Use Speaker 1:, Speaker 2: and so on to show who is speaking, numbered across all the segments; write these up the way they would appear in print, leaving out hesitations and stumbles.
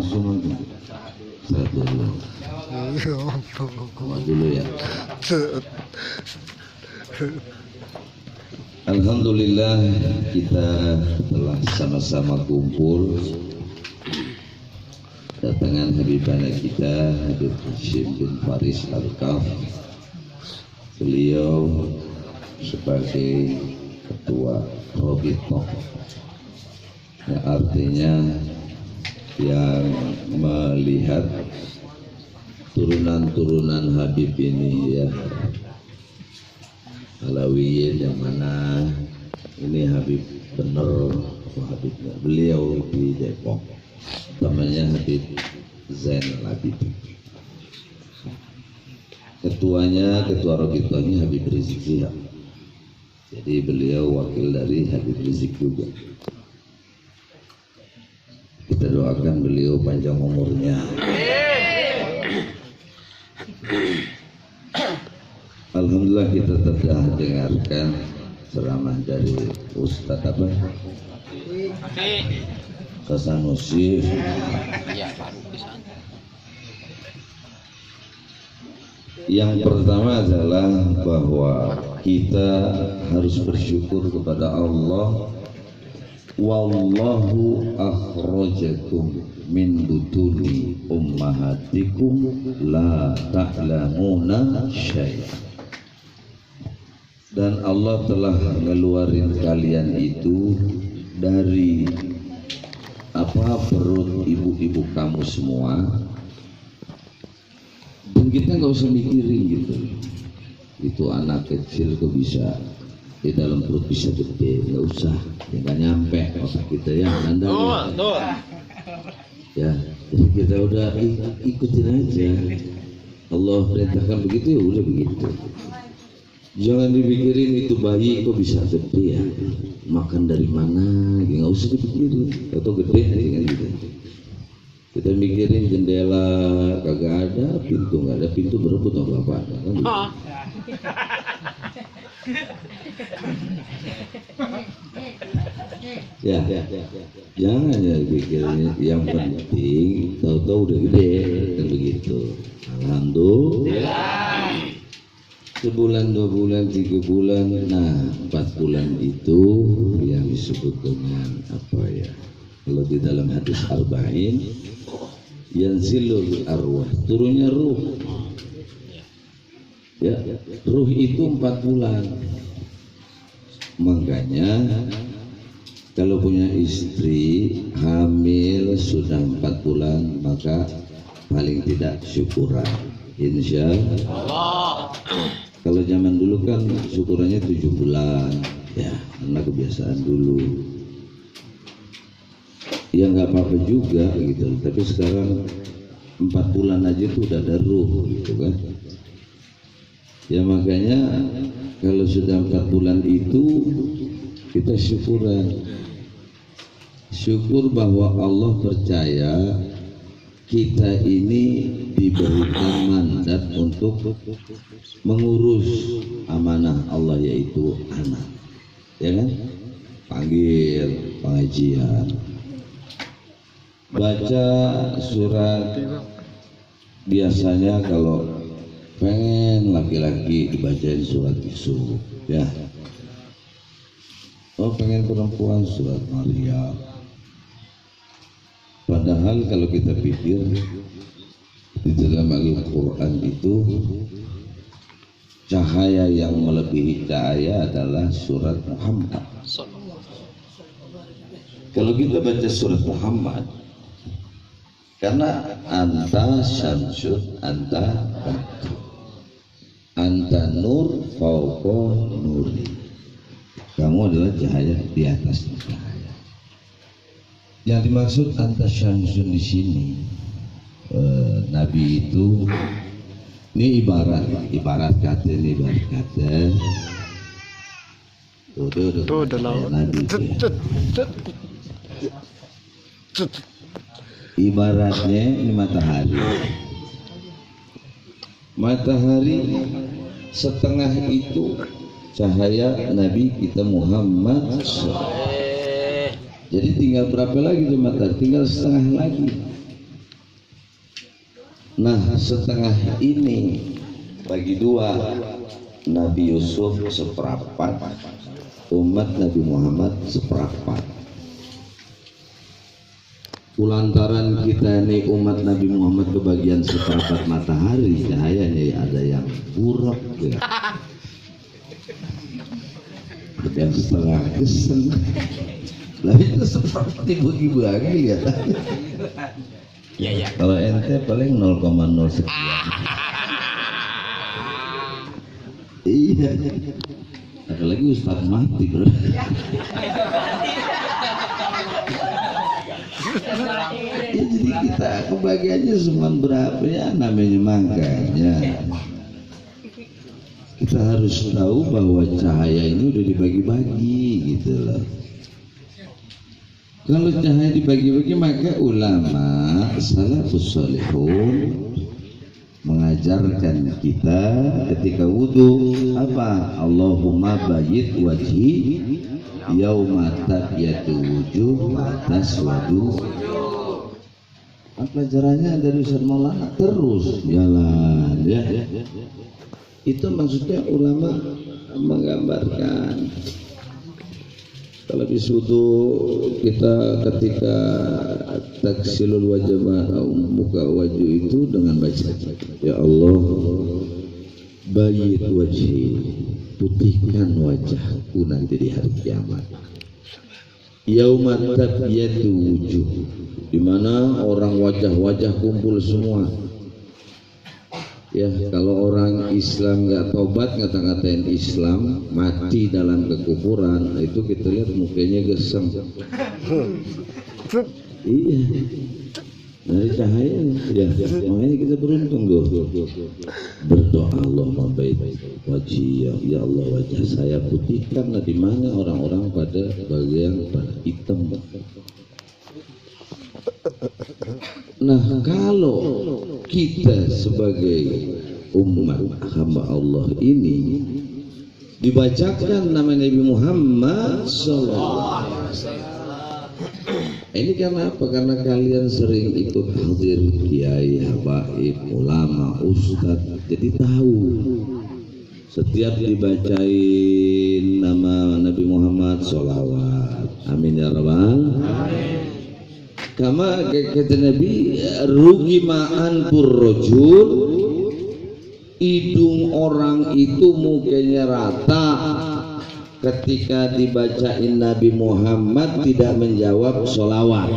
Speaker 1: langsung aja. Saya dulu. Dulu ya. Alhamdulillah kita telah sama-sama kumpul datangan Habibana kita Habib Hashim bin Faris Al-Kaf. Beliau sebagai ketua Robito, yang artinya yang melihat turunan-turunan Habib ini ya, Alawiyin yang mana ini Habib bener, Habibnya beliau di Depok, namanya Habib Zain Labib. Ketuanya, ketua Robitonya Habib Rizik Sihab. Jadi beliau wakil dari Habib Rizik juga. Kita doakan beliau panjang umurnya. Alhamdulillah kita telah dengarkan ceramah dari Ustadz apa? Sasanusi. Yang pertama adalah bahwa kita harus bersyukur kepada Allah. Wallahu akhrajakum min butuni ummahatikum la ta'lamuna syai'an. Dan Allah telah ngeluarin kalian itu dari perut ibu-ibu kamu semua. Dan kita nggak usah mikirin gitu. Itu anak kecil kok bisa di dalam perut bisa gede, nggak usah, nggak nyampe otak kita ya, Anda ya, jadi kita udah ikutin aja. Allah perintahkan begitu ya udah begitu. Jangan dipikirin itu bayi kok bisa gede ya, makan dari mana, nggak usah dipikirin, atau gede aja kan gitu. Kita mikirin jendela kagak ada, pintu nggak ada, pintu berebut sama bapak kan gitu. Ya, jangan ya pikirin, yang penting tahu-tahu udah gede kan begitu. Alhamdulillah. Sebulan, 2 bulan, 3 bulan, nah 4 bulan itu yang disebut dengan apa ya? Kalau di dalam hadis arba'in, yanzilul arwah, turunnya ruh. Ya, ruh itu 4 bulan. Makanya kalau punya istri hamil sudah 4 bulan, maka paling tidak syukuran, insya Allah. Kalau zaman dulu kan syukurannya 7 bulan, ya karena kebiasaan dulu. Ya nggak apa-apa juga gitu, tapi sekarang 4 bulan aja tuh udah ada ruh gitu kan. Ya makanya kalau sudah 4 bulan itu kita syukuran. Syukur bahwa Allah percaya kita ini diberikan mandat untuk mengurus amanah Allah, yaitu anak. Ya kan? Panggil pengajian. Baca surat, biasanya kalau pengen laki-laki dibacain surat Yusuf, ya. Oh pengen perempuan surat Maryam. Padahal kalau kita pikir di dalam Al-Quran itu cahaya yang melebihi cahaya adalah surat Muhammad. Kalau kita baca surat Muhammad, karena anta syamsun, anta batu, anta nur fauqa nuri, kamu adalah cahaya di atas cahaya. Yang dimaksud anta syamsun di sini, Nabi itu ini ibarat kata tuh dalam Nabi ibaratnya ini matahari setengah itu cahaya Nabi kita Muhammad. Jadi tinggal berapa lagi tuh matahari? Tinggal setengah lagi. Nah, setengah ini bagi dua, Nabi Yusuf seperempat, umat Nabi Muhammad seperempat. Kulantaran kita ini umat Nabi Muhammad kebagian seperempat matahari, cahayanya ada yang buruk ya. Ada yang setengah gesen. Lah itu seperti ibu-ibu lagi lihat. Ya. Kalau ente paling 0,0 sekian. Iya. Ada lagi Ustaz mati, bro. Ya, jadi kita kebagiannya cuma berapa ya, namanya makanya kita harus tahu bahwa cahaya ini udah dibagi-bagi gitu loh. Kalau cahaya dibagi-bagi maka ulama salafus salihun mengajarkan kita ketika wudu apa? Allahumma bayyid wajhi yauma tabyatu wujuh wa taswadu. Pelajarannya dari Ustaz Maulana terus jalan ya. Itu maksudnya ulama menggambarkan kalau disudu kita ketika taksilul wajah muka wajah itu dengan baca ya Allah bayyid wajhi, putihkan wajahku nanti di hari kiamat. Yauma tabyatu wujuh, di mana orang wajah-wajah kumpul semua. Ya, kalau orang Islam nggak tobat, ngata-ngatain Islam, mati dalam kekufuran, itu kita lihat mukanya gesem. Iya, dari cahaya, ya. Makanya kita beruntung tuh. Berdoa Allah mabaid wajhi, ya Allah wajah saya putihkan. Nah, di mana orang-orang pada bagian pada hitam. Nah, kalau kita sebagai umat hamba Allah ini dibacakan nama Nabi Muhammad SAW, ini karena apa? Karena kalian sering ikut hadir kiai, habaib, ulama, ustadz, jadi tahu setiap dibacain nama Nabi Muhammad sholawat. Amin ya rabbal alamin. Kama kata Nabi, rugi ma'an purrojul, hidung orang itu mukanya rata ketika dibacain Nabi Muhammad tidak menjawab sholawat.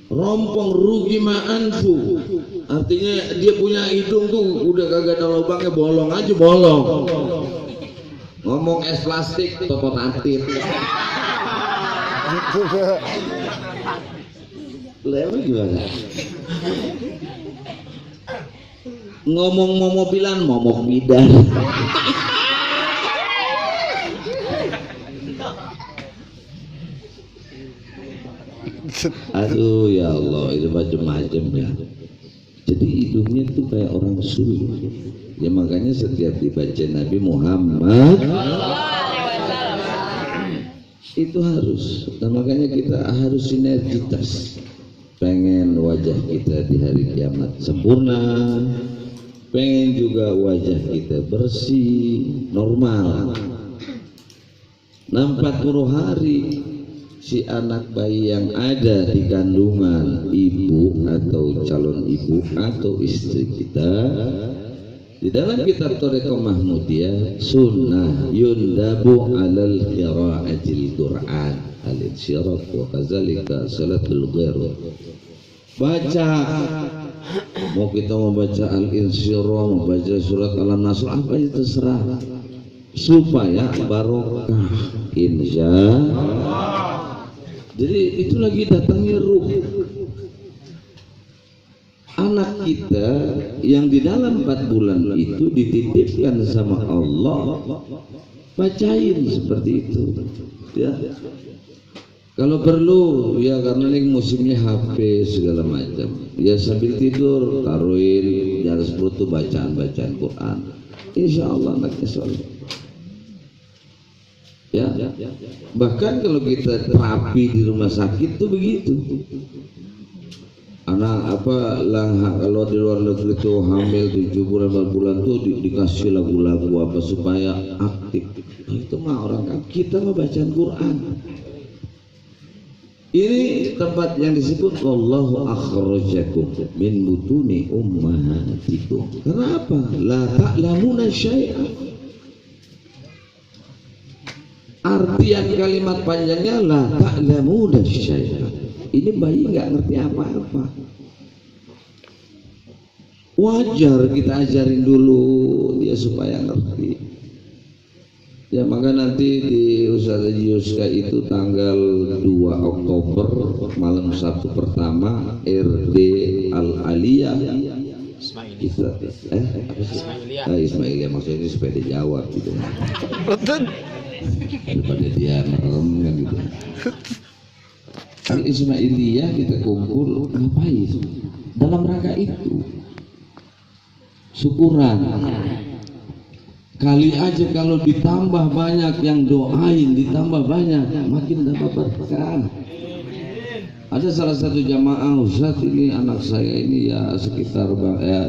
Speaker 1: Rompong rugi ma'anfu, artinya dia punya hidung tuh udah kagak ada lubangnya, bolong aja bolong. Ngomong es plastik topot antit. Lewat gimana? Ngomong mau mobilan, momok bidan. Aduh ya Allah, itu macam-macam ya. Jadi hidungnya tuh kayak orang suri. Ya makanya setiap dibaca Nabi Muhammad itu harus. Dan makanya kita harus sinergitas. Pengen wajah kita di hari kiamat sempurna, pengen juga wajah kita bersih, normal. 40 hari si anak bayi yang ada di kandungan ibu atau calon ibu atau istri kita, di dalam kitab Thariqah Mahmudiyah sunnah yundabu alal qira'atil Qur'an al-insyirah wa kazalika salatul ghair. Baca, mau kita mau baca al-insyirah, mau baca surat al-nasr, apa itu terserah, supaya barokah insya Allah. Jadi itu lagi datangnya ruh anak kita yang di dalam 4 bulan itu dititipkan sama Allah, bacain seperti itu ya. Kalau perlu ya, karena ini musimnya HP segala macam ya, sambil tidur taruhin di atas perut tuh bacaan-bacaan Quran, insya Allah anaknya soleh ya. Bahkan kalau kita terapi di rumah sakit tuh begitu, anak apa lah kalau di luar negeri tuh hamil 7 bulan 8 bulan tuh dikasih lagu-lagu apa supaya aktif. Nah, itu mah orang kan kita mah bacaan Quran. Ini tempat yang disebut wallahu akhrajakum min butuni ummahatikum. Kenapa? La ta'lamuna syai'an. Artian kalimat panjangnya la ta'lamuna syai'an. Ini bayi nggak ngerti apa-apa. Wajar kita ajarin dulu dia supaya ngerti. Ya maka nanti di Ustaz Haji Yuska itu tanggal 2 Oktober malam Sabtu pertama RD Al-Aliyah kita Ismailiyah maksudnya ini supaya dijawab gitu. Daripada dia merem kan gitu. Di Ismailiyah kita kumpul ngapain? Dalam rangka itu syukuran. Kali aja kalau ditambah banyak yang doain, ditambah banyak, makin dapat berkah. Ada salah satu jamaah Ustaz ini anak saya ini ya sekitar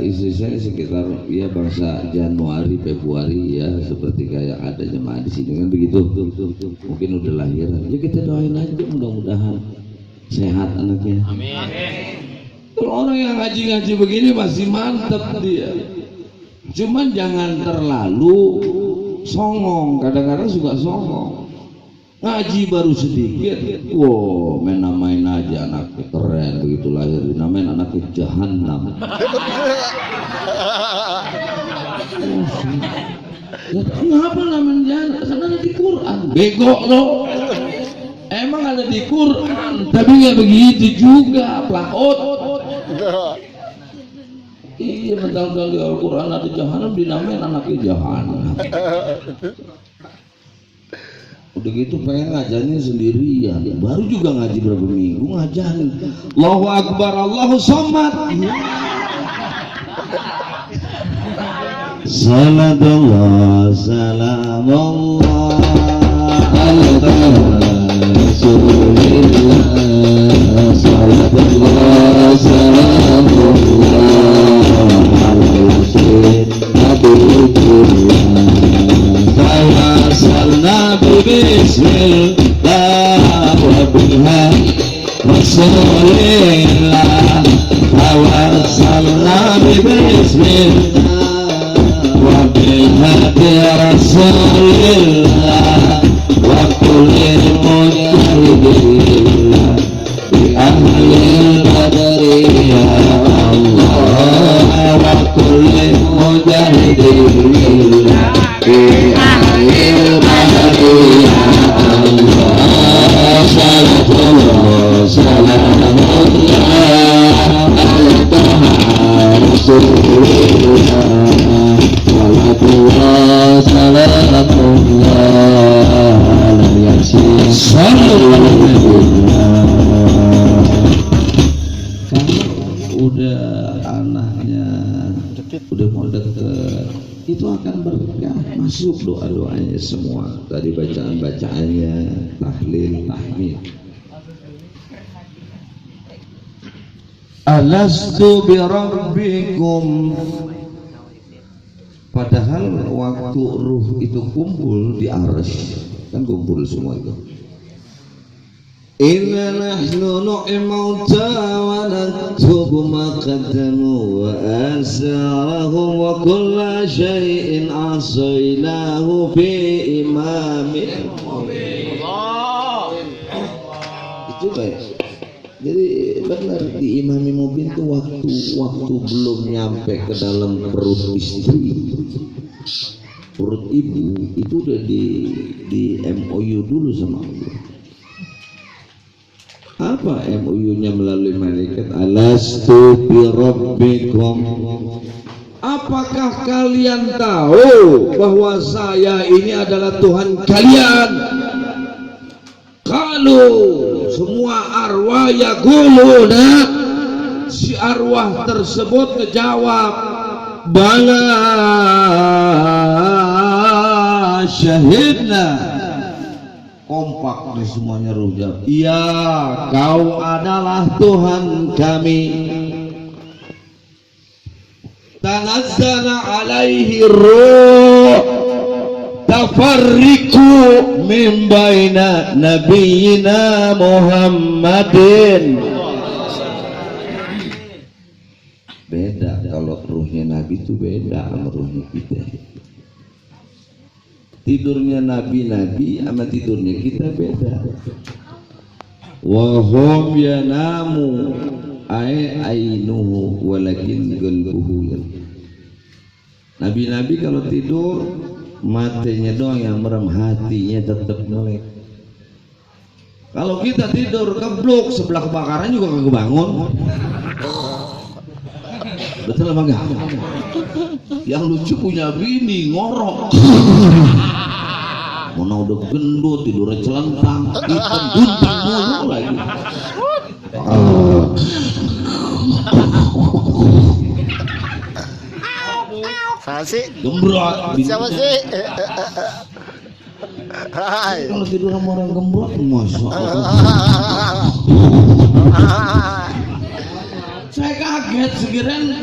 Speaker 1: istri saya sekitar ya bangsa Januari Februari ya seperti kayak ada jamaah di sini kan begitu. Mungkin udah lahiran. Ya kita doain aja mudah-mudahan sehat anaknya. Amin. Kalau orang yang ngaji-ngaji begini masih mantap dia. Cuman jangan terlalu songong, kadang-kadang suka songong. Ngaji baru sedikit, wow main-main aja anaknya keren begitu lahir, dinamain anaknya Jahannam. Kenapa namanya Jahannam? Karena ada di Quran. Bego lo. Emang ada di Quran, tapi nggak begitu juga, plakot. Iya betul-betul di Al-Quran ada Jahannam dinamain anaknya Jahannam. Udah gitu pengen ngajarnya sendirian, baru juga ngaji berapa minggu ngajarin Allahu Akbar Allahu Somad. Salatullah salamullah ala Rasulillah. Salatullah salamullah Tawassalna bismillah wa biha Rasulillah. Tawassalna bismillah wa biha Rasulillah wa kullil mujahidin bi ahlil badri ya Allah wa kullil mujahidin bi ahlil badri ya Allah. Salatullah salamullah ala Rasulillah. Salatullah salamullah ala Yasin. Kalau udah anaknya udah mau deket itu akan berkah, masuk doa-doanya semua, tadi bacaan-bacaannya, tahlil, tahmid. Alastu bi rabbikum. Padahal waktu ruh itu kumpul di arsy, kan kumpul semua itu. Inna nahnu nu'imauta wa naktubu ma qaddamu wa asarahum wa kulla syai'in asaynahu fi imamin mubin. Itu baik. Jadi benar di imami mubin itu waktu belum nyampe ke dalam perut istri, perut ibu itu udah di MOU dulu sama Allah. Apa MOU-nya? Melalui malaikat. Alastu bi rabbikum. Apakah kalian tahu bahwa saya ini adalah Tuhan kalian? Kalau semua arwah yaquluna, si arwah tersebut menjawab bala syahidna. Kompak nih semuanya ruh jawab, iya kau adalah Tuhan kami. tanazzala alaihi ruh tafarriqu min baina nabiyyina Muhammadin. Beda kalau ruhnya Nabi itu beda sama ruhnya kita. Tidurnya Nabi sama tidurnya kita beda. Wa hum yanamu ainuhu walakin qalbuhu. Nabi kalau tidur matanya doang yang merem, hatinya tetap melek. Kalau kita tidur keblok sebelah kebakaran juga kagak bangun. Betul apa enggak? Yang lucu punya bini ngorok. Mana udah gendut tidurnya celentang, hitam gunting mulu lagi.
Speaker 2: Siapa sih?
Speaker 1: Gembrot.
Speaker 2: Siapa sih?
Speaker 1: Kalau tidur sama orang gembrot, masya Allah. Saya kaget, sekiranya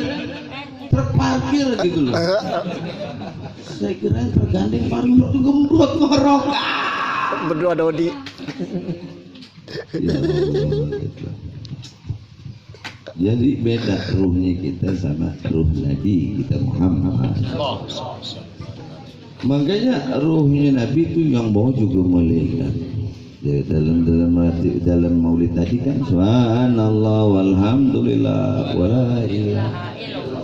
Speaker 1: terparkir gitu loh. Saya kira tergandeng paling itu gembrot ngorok.
Speaker 2: Berdua Dodi.
Speaker 1: Ya, gitu. Jadi beda ruhnya kita sama ruh Nabi kita Muhammad. Makanya ruhnya Nabi itu yang bawa juga malaikat. Jadi dalam maulid tadi kan subhanallah walhamdulillah wala ilaha.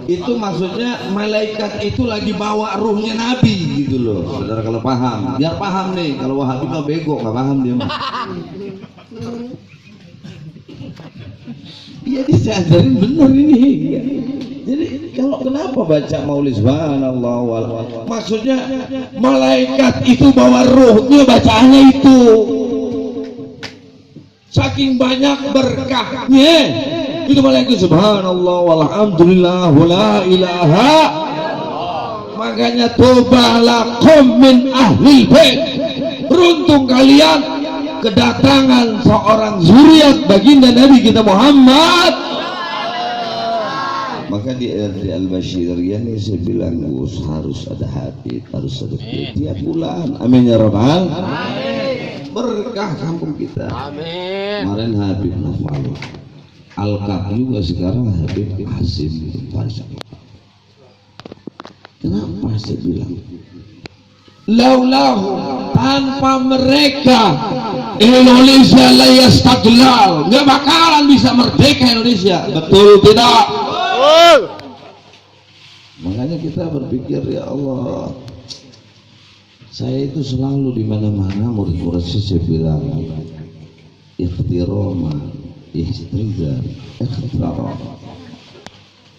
Speaker 1: Itu maksudnya malaikat itu lagi bawa ruhnya Nabi gitu loh. Saudara kalau paham, biar paham nih. Kalau Wahabi mah bego, nggak paham dia mah. Iya disajarin bener ini. Jadi kalau kenapa baca maulid subhanallah walhamdulillah, maksudnya malaikat itu bawa ruhnya bacaannya itu. Saking banyak berkahnya itu malaikat subhanallah walhamdulillah wala ilaha. Makanya tobalakum min ahli bait, beruntung kalian kedatangan seorang zuriat baginda Nabi kita Muhammad. Maka di Al-Bashir ini saya bilang Gus, harus ada hati, harus ada tiap bulan. Amin ya rabbal alamin. Berkah kampung kita. Amin. Kemarin Habib Nafal Al-Kaf juga, sekarang Habib Hasim. Kenapa saya bilang laulahu, tanpa mereka Indonesia layastaglal, nggak bakalan bisa merdeka Indonesia. Betul tidak? Betul. Makanya kita berpikir, ya Allah, saya itu selalu di mana-mana murid-murid saya bilang ikhtirama, ikhtijar, ikhtiram.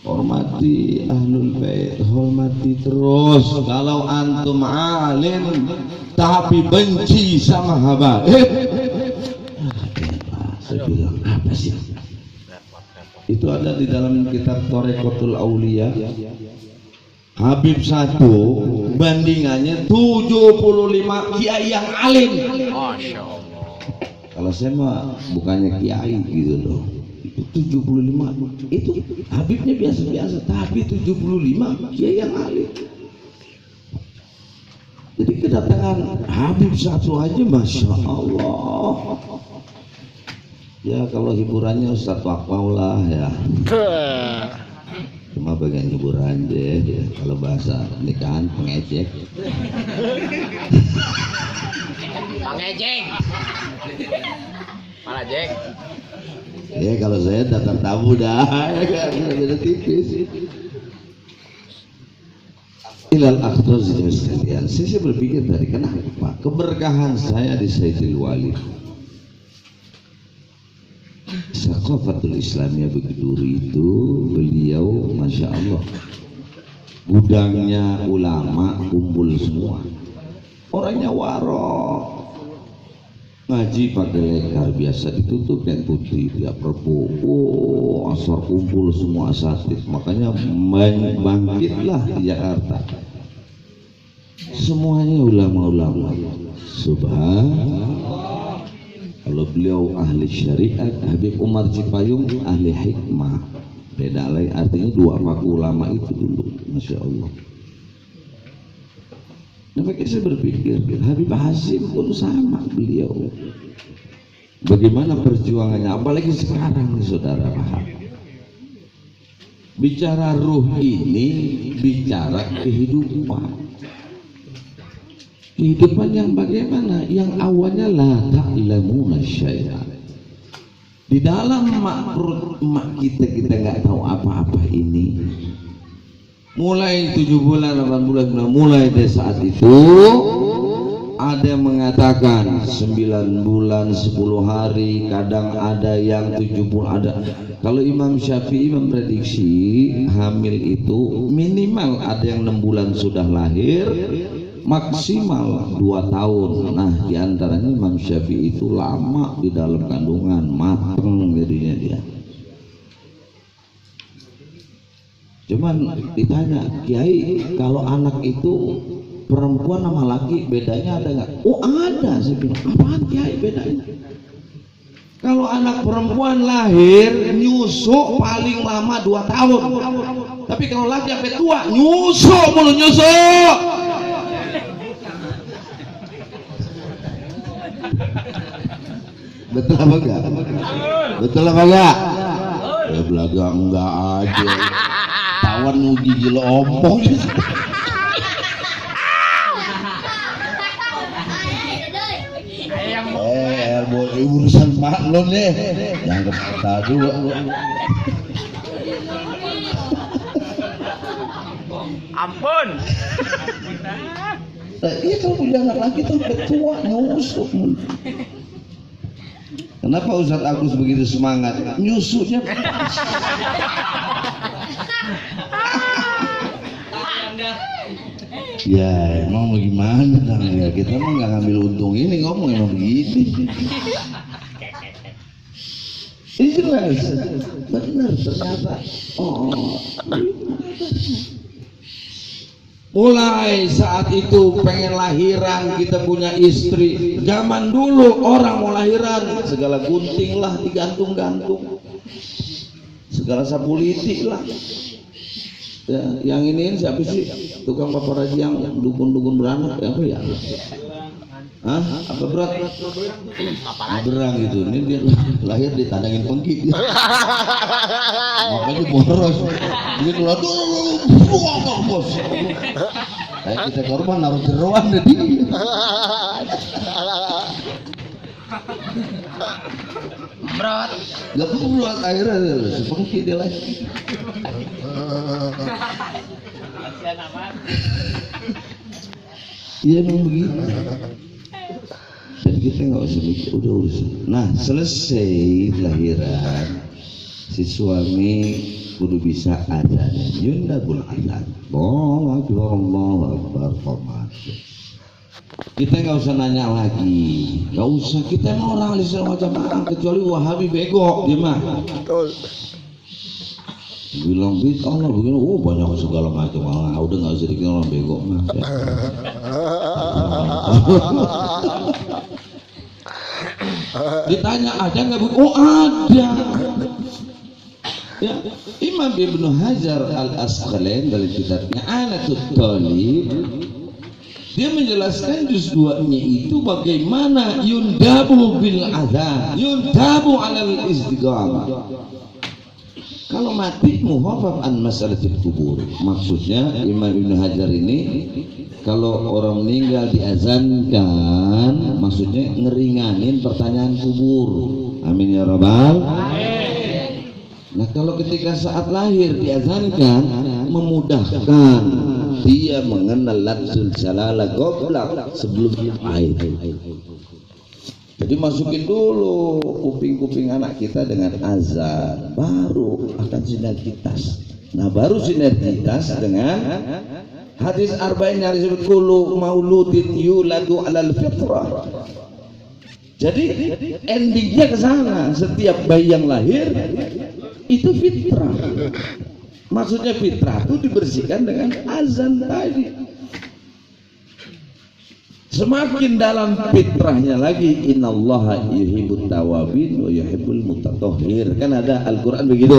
Speaker 1: Hormati ahlul bait, hormati terus. Kalau antum alim tapi benci sama habaib, saya bilang apa sih? Itu ada di dalam kitab Thariqatul Auliya. Habib satu bandingannya 75 kiai yang alim. Masya Allah. Kalau saya mah bukannya kiai gitu loh. 75 itu Habibnya biasa-biasa, tapi 75 kiai yang alim. Jadi kedatangan Habib satu aja masya Allah. Ya kalau hiburannya Ustaz Wakmaulah ya. Cuma bagian hiburan deh ya. Kalau bahasa nikahan pengejek.
Speaker 2: Pengejek. Malah jek.
Speaker 1: Ya kalau saya datang tamu dah, beda tipis. Ilal akhraz sekalian, saya berpikir tadi kenapa keberkahan saya di Sayyidil Walid, Saqafatul Islamiyah Bukiduri itu beliau masya Allah gudangnya ulama kumpul semua, orangnya warok. Ngaji pakai lekar biasa ditutup yang putih, tiap Rabu asar kumpul semua asatid. Makanya bangkitlah di Jakarta semuanya ulama-ulama. Subhanallah. Kalau beliau ahli syariat, Habib Umar Cipayung ahli hikmah, Beda lagi, artinya dua paku ulama itu dulu, masya Allah. Nah, makanya saya berpikir Habib Hasyim pun sama beliau. Bagaimana perjuangannya, apalagi sekarang saudara paham. Bicara ruh ini bicara kehidupan. Kehidupan yang bagaimana? Yang awalnya la ta'lamuna syai'an. Di dalam perut emak kita nggak tahu apa-apa ini. Mulai 7 bulan, 8 bulan, mulai dari saat itu ada yang mengatakan 9 bulan, 10 hari, kadang ada yang 70 ada. Kalau Imam Syafi'i memprediksi hamil itu minimal ada yang 6 bulan sudah lahir, maksimal 2 tahun. Nah, diantaranya Imam Syafi'i itu lama di dalam kandungan, mateng jadinya dia. Cuman ditanya, Kiai, kalau anak itu perempuan sama laki bedanya ada nggak? Oh ada, saya bilang. Apaan Kiai bedanya? Kalau anak perempuan lahir nyusu paling lama 2 tahun. Tapi kalau laki sampai tua nyusu mulu nyusu. Betul apa enggak? Betul apa enggak? Ya belaga enggak aja. Tawan mau gigi lo omong. Urusan mak lo deh. Jangan kata juga.
Speaker 2: Ampun.
Speaker 1: Iya kalau punya anak laki tuh tua nyusuk. Kenapa Ustadz Agus begitu semangat? Nyusuknya pas. Ya emang mau gimana dong ya, kita emang nggak ngambil untung ini, ngomong emang begitu. Ini jelas, benar ternyata. Mulai saat itu pengen lahiran, kita punya istri. Zaman dulu orang mau lahiran segala gunting lah digantung-gantung, segala sapu lidi lah. Ya, yang ini siapa sih tukang paparazi yang dukun-dukun beranak ya, apa ya? Hah? Apa berat? Berang gitu. Ini dia lahir ditandangin pengki. Makanya boros. Dia keluar bos. Kayak kita korban naruh jeroan tadi. Berat. Gak perlu buat akhirnya sepengki dia lahir. Iya memang begitu. Dan kita nggak usah mikir, udah urusan. Nah selesai lahiran, si suami kudu bisa azan. Yunda bul azan. Allah Akbar. Kita nggak usah nanya lagi, nggak usah. Kita emang orang Islam macam apa? Kecuali Wahabi bego, gimana? Betul. Bilang Allah begini, oh banyak segala macam. Udah nggak usah dikira orang bego mah. Ditanya ada nggak bu? Oh ada. Ya, Imam Ibnu Hajar Al-Asqalani dalam kitabnya Anatul Talib, dia menjelaskan juz 2-nya itu bagaimana yundabu bil adzan, yundabu alal istiqamah. Kalau mati muhafaf an masalatil kubur. Maksudnya Imam Ibnu Hajar ini kalau orang meninggal diazankan, maksudnya ngeringanin pertanyaan kubur. Amin ya rabbal. Nah kalau ketika saat lahir diazankan, memudahkan dia mengenal lafzul jalalah goblak sebelum air. Jadi masukin dulu kuping-kuping anak kita dengan azan, baru akan sinergitas. Nah baru sinergitas dengan hadis arba'in yang disebut kullu mauludin yuladu alal fitrah. Jadi endingnya ke sana, setiap bayi yang lahir itu fitrah. Maksudnya fitrah itu dibersihkan dengan azan tadi. Semakin dalam fitrahnya lagi, innallaha yuhibbut tawabin wa yuhibbul mutatahhir. Kan ada Al-Qur'an begitu.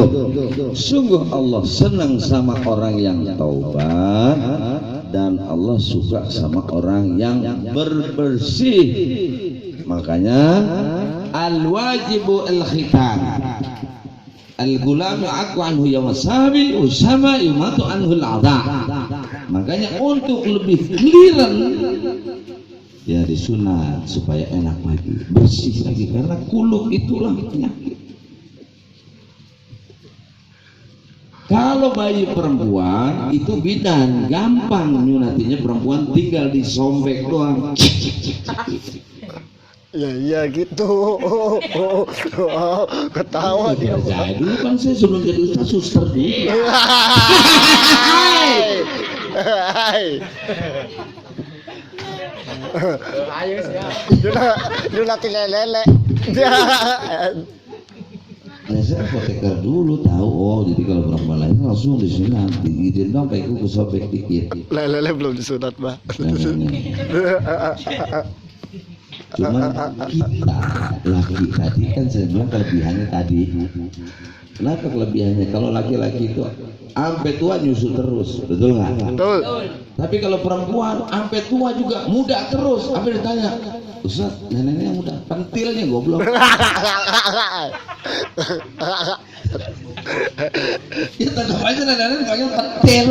Speaker 1: Sungguh Allah senang sama orang yang taubat dan Allah suka sama orang yang berbersih. Makanya al-wajibu al-khitan. Al-gulam yu'aqu anhu yawmasabi usama yumatu anhu al-adha. Makanya untuk lebih clearan ya disunat supaya enak lagi, bersih lagi, karena kuluk itulah penyakit. Kalau bayi perempuan itu bidan, gampang nyunatinya, perempuan tinggal disombek doang.
Speaker 3: Ya gitu. Ketawa dia.
Speaker 1: Saya dulu kan saya sebelum jadi ustaz suster dulu.
Speaker 2: Ayo siap.
Speaker 3: Dulu latih lele.
Speaker 1: Nah, saya apoteker dulu tahu, oh jadi kalau perempuan lain langsung disunat, digigit dong kayak gue kesobek dikit.
Speaker 3: Lele belum disunat, Mbak.
Speaker 1: Cuman kita laki tadi kan saya bilang kelebihannya tadi. Kenapa kelebihannya? Kalau laki-laki itu sampai tua nyusu terus, betul nggak?
Speaker 3: Betul.
Speaker 1: Tapi kalau perempuan sampai tua juga muda terus. Apa ditanya? Ustaz, neneknya muda, pentilnya goblok. Ya tetap aja neneknya dipanggil pentil.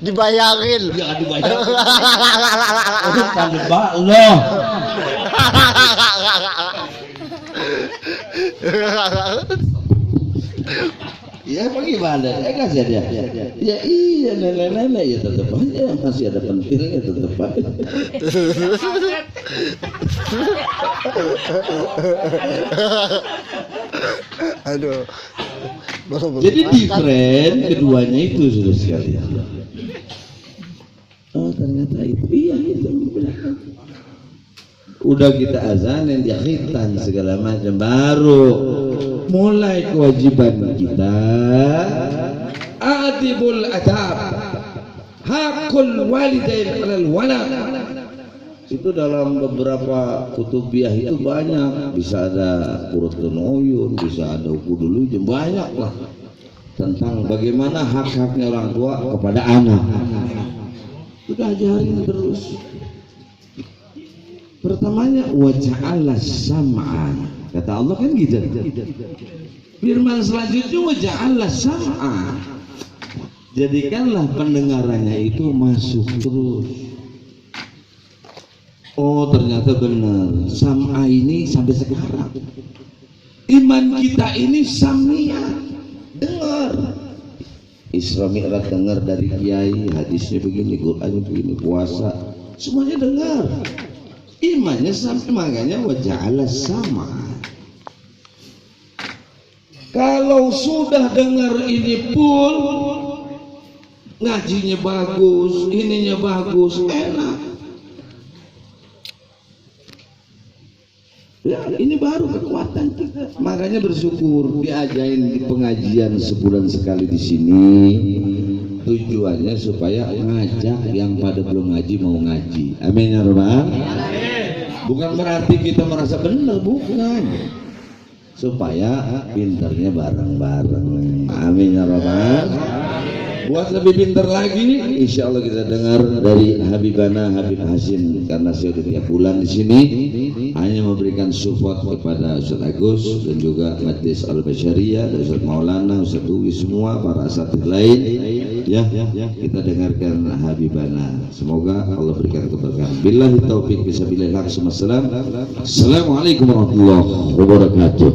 Speaker 3: Dibayangin.
Speaker 1: Jangan dibayar. Oh, tanda bak loh. Ya bagaimana? Kasih dia. Ya iya nenek-nenek ya tetap aja masih ada pentilnya tetap aja.
Speaker 3: Aduh.
Speaker 1: Jadi different keduanya itu sudah sekalian. Oh ternyata itu, iya itu. Udah kita azanin, dia khitan segala macam, baru mulai kewajiban kita. Adibul adab, hakul walidain alal walad. Itu dalam beberapa kutubiah itu banyak, bisa ada Qurratun Uyun, bisa ada Uqudul Ujum, banyak lah tentang bagaimana hak-haknya orang tua kepada anak. Udah ajarin terus. Pertamanya waja'ala sam'a, kata Allah kan gitu. Firman selanjutnya waja'ala sam'a, jadikanlah pendengarannya itu masuk terus. Oh ternyata benar, sam'a ini sampai sekarang iman kita ini sam'iyah, dengar. Isra Mi'raj dengar dari kiai, hadisnya begini, Qurannya begini, puasa semuanya dengar. Imannya sampai, makanya waja'ala sama. Kalau sudah dengar ini pun ngajinya bagus, ininya bagus, enak. Ya, ini baru kekuatan kita. Makanya bersyukur diajain di pengajian sebulan sekali di sini. Tujuannya supaya ngajak yang pada belum ngaji mau ngaji. Amin ya rabbal. Bukan berarti kita merasa benar, bukan. Supaya pinternya bareng-bareng. Amin ya rabbal. Buat lebih pintar lagi, insya Allah kita dengar dari Habibana Habib Hasim, karena saya sudah tiap bulan di sini hanya memberikan support kepada Ustaz Agus dan juga Majlis Al-Basyariyah, dan Ustaz Maulana, Ustaz Duwi, semua para asatidz lain. Ya, kita dengarkan Habibana. Semoga Allah berikan keberkahan. Billahi taufiq fisabilillah. Assalamualaikum warahmatullahi wabarakatuh.